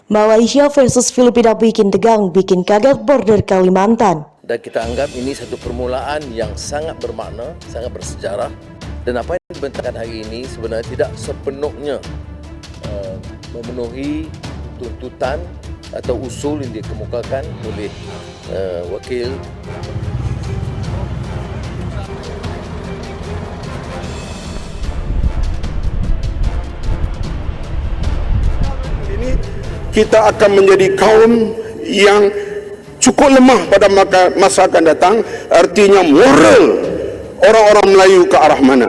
Malaysia versus Filipina bikin tegang, bikin kaget border Kalimantan. Dan kita anggap ini satu permulaan yang sangat bermakna, sangat bersejarah. Dan apa yang dibentangkan hari ini sebenarnya tidak sepenuhnya memenuhi tuntutan atau usul yang dikemukakan oleh wakil. Ini kita akan menjadi kaum yang cukup lemah pada masa akan datang. Artinya moral orang-orang Melayu ke arah mana?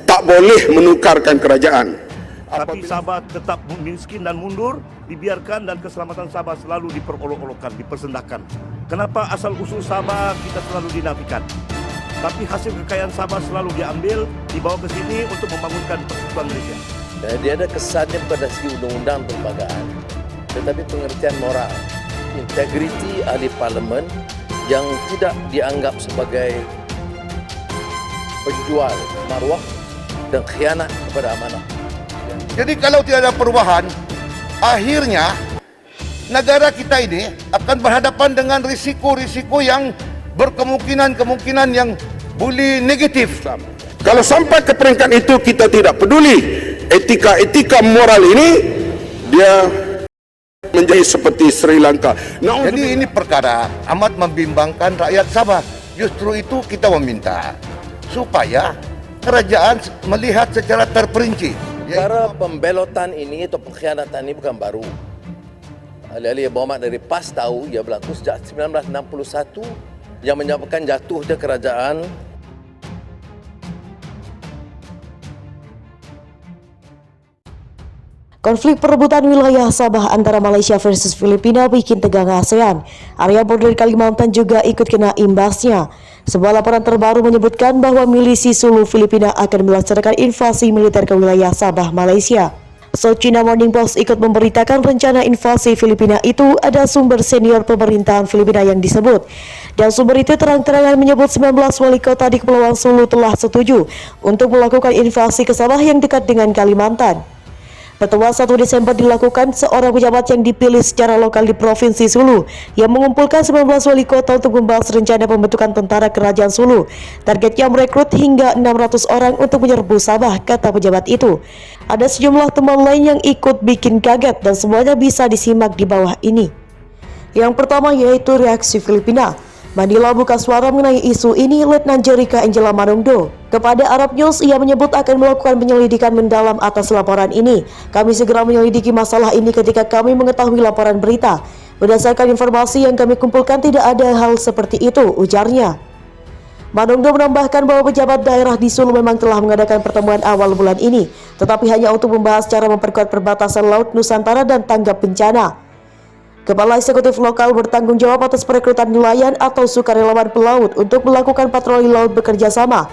Tak boleh menukarkan kerajaan. Tapi Sabah tetap miskin dan mundur, dibiarkan, dan keselamatan Sabah selalu diperolok-olokkan, dipersendahkan. Kenapa asal-usul Sabah kita selalu dinafikan? Tapi hasil kekayaan Sabah selalu diambil, dibawa ke sini untuk membangunkan persekutuan Malaysia. Dan dia ada kesannya pada segi undang-undang perlembagaan, tetapi pengertian moral, integriti ahli parlimen yang tidak dianggap sebagai penjual maruah dan khianat kepada amanah. Jadi kalau tidak ada perubahan, akhirnya negara kita ini akan berhadapan dengan risiko-risiko yang berkemungkinan yang boleh negatif. Kalau sampai ke peringkat itu kita tidak peduli etika moral ini, dia menjadi seperti Sri Lanka. Jadi ini perkara amat membimbangkan rakyat Sabah. Justru itu kita meminta supaya kerajaan melihat secara terperinci. Cara pembelotan ini atau pengkhianatan ini bukan baru. Ahli-ahli berhormat dari PAS tahu ia berlaku sejak 1961 yang menyebabkan jatuhnya kerajaan. Konflik perebutan wilayah Sabah antara Malaysia versus Filipina bikin tegang ASEAN. Area border Kalimantan juga ikut kena imbasnya. Sebuah laporan terbaru menyebutkan bahwa milisi Sulu Filipina akan melaksanakan invasi militer ke wilayah Sabah, Malaysia. So, China Morning Post ikut memberitakan rencana invasi Filipina itu ada sumber senior pemerintahan Filipina yang disebut. Dan sumber itu terang-terangan menyebut 19 wali kota di Kepulauan Sulu telah setuju untuk melakukan invasi ke Sabah yang dekat dengan Kalimantan. Pertemuan 1 Desember dilakukan seorang pejabat yang dipilih secara lokal di Provinsi Sulu yang mengumpulkan 19 wali kota untuk membahas rencana pembentukan tentara kerajaan Sulu. Targetnya merekrut hingga 600 orang untuk menyerbu Sabah, kata pejabat itu. Ada sejumlah teman lain yang ikut bikin kaget dan semuanya bisa disimak di bawah ini. Yang pertama yaitu reaksi Filipina. Manila buka suara mengenai isu ini. Letnan Jerica Angela Manungdo kepada Arab News, ia menyebut akan melakukan penyelidikan mendalam atas laporan ini. Kami segera menyelidiki masalah ini ketika kami mengetahui laporan berita. Berdasarkan informasi yang kami kumpulkan tidak ada hal seperti itu, ujarnya. Manungdo menambahkan bahwa pejabat daerah di Sulu memang telah mengadakan pertemuan awal bulan ini, tetapi hanya untuk membahas cara memperkuat perbatasan Laut Nusantara dan tanggap bencana. Kepala Eksekutif Lokal bertanggung jawab atas perekrutan nelayan atau sukarelawan pelaut untuk melakukan patroli laut bekerja sama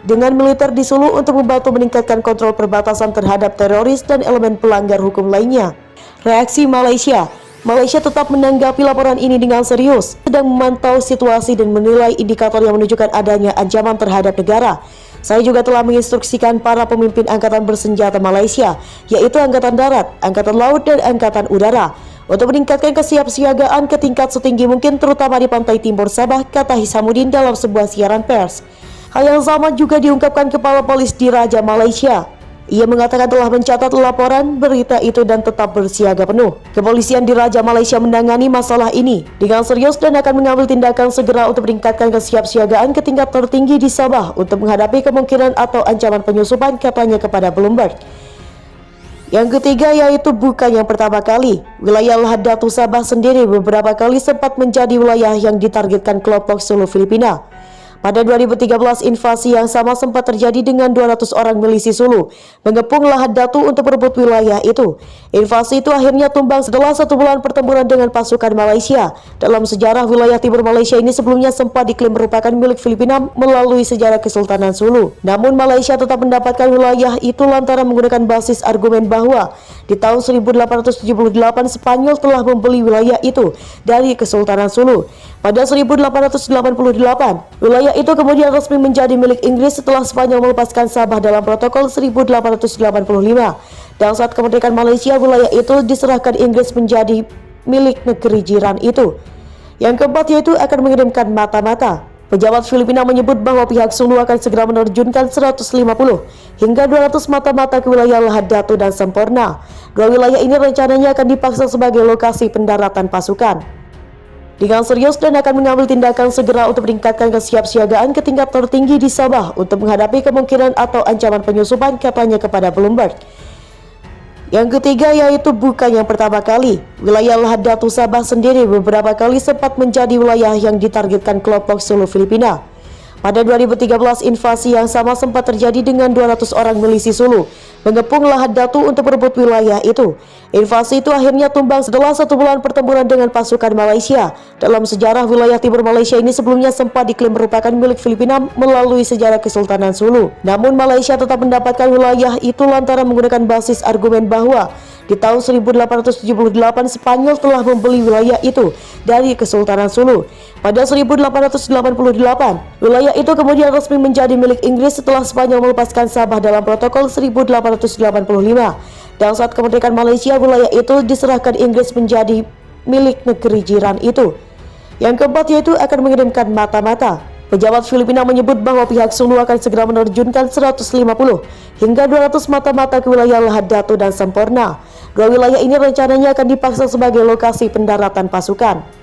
dengan militer di Sulu untuk membantu meningkatkan kontrol perbatasan terhadap teroris dan elemen pelanggar hukum lainnya. Reaksi Malaysia. Malaysia tetap menanggapi laporan ini dengan serius, sedang memantau situasi dan menilai indikator yang menunjukkan adanya ancaman terhadap negara. Saya juga telah menginstruksikan para pemimpin angkatan bersenjata Malaysia, yaitu Angkatan Darat, Angkatan Laut, dan Angkatan Udara, untuk meningkatkan kesiapsiagaan ke tingkat setinggi mungkin terutama di pantai timur Sabah, kata Hisamuddin dalam sebuah siaran pers. Hal yang sama juga diungkapkan Kepala Polis Diraja Malaysia. Ia mengatakan telah mencatat laporan berita itu dan tetap bersiaga penuh. Kepolisian Diraja Malaysia menangani masalah ini dengan serius dan akan mengambil tindakan segera untuk meningkatkan kesiapsiagaan ke tingkat tertinggi di Sabah untuk menghadapi kemungkinan atau ancaman penyusupan, katanya kepada Bloomberg. Yang ketiga yaitu bukan yang pertama kali. Wilayah Lahad Datu Sabah sendiri beberapa kali sempat menjadi wilayah yang ditargetkan kelompok Sulu Filipina. Pada 2013, invasi yang sama sempat terjadi dengan 200 orang milisi Sulu mengepung Lahad Datu untuk merebut wilayah itu. Invasi itu akhirnya tumbang setelah 1 bulan pertempuran dengan pasukan Malaysia. Dalam sejarah, wilayah timur Malaysia ini sebelumnya sempat diklaim merupakan milik Filipina melalui sejarah Kesultanan Sulu. Namun Malaysia tetap mendapatkan wilayah itu lantaran menggunakan basis argumen bahwa di tahun 1878 Spanyol telah membeli wilayah itu dari Kesultanan Sulu. Pada 1888, wilayah Wilayah itu kemudian resmi menjadi milik Inggris setelah Spanyol melepaskan Sabah dalam protokol 1885. Dan saat kemerdekaan Malaysia, wilayah itu diserahkan Inggris menjadi milik negeri jiran itu. Yang keempat yaitu akan mengirimkan mata-mata. Pejabat Filipina menyebut bahwa pihak Sulu akan segera menerjunkan 150 hingga 200 mata-mata ke wilayah Lahad Datu dan Semporna. Dua wilayah ini rencananya akan dipaksa sebagai lokasi pendaratan pasukan. Dengan serius dan akan mengambil tindakan segera untuk meningkatkan kesiapsiagaan ke tingkat tertinggi di Sabah untuk menghadapi kemungkinan atau ancaman penyusupan, katanya kepada Bloomberg. Yang ketiga yaitu bukan yang pertama kali. Wilayah Lahad Datu Sabah sendiri beberapa kali sempat menjadi wilayah yang ditargetkan kelompok Sulu Filipina. Pada 2013 invasi yang sama sempat terjadi dengan 200 orang milisi Sulu mengepung Lahad Datu untuk merebut wilayah itu. Invasi itu akhirnya tumbang setelah 1 bulan pertempuran dengan pasukan Malaysia. Dalam sejarah, wilayah timur Malaysia ini sebelumnya sempat diklaim merupakan milik Filipina melalui sejarah Kesultanan Sulu. Namun Malaysia tetap mendapatkan wilayah itu lantaran menggunakan basis argumen bahwa di tahun 1878 Spanyol telah membeli wilayah itu dari Kesultanan Sulu. Pada 1888, wilayah itu kemudian resmi menjadi milik Inggris setelah Spanyol melepaskan Sabah dalam protokol 1885. Dan saat kemerdekaan Malaysia, wilayah itu diserahkan Inggris menjadi milik negeri jiran itu. Yang keempat yaitu akan mengirimkan mata-mata. Pejabat Filipina menyebut bahwa pihak Sulu akan segera menerjunkan 150 hingga 200 mata-mata ke wilayah Lahad Datu dan Semporna. Dua wilayah ini rencananya akan dipaksa sebagai lokasi pendaratan pasukan.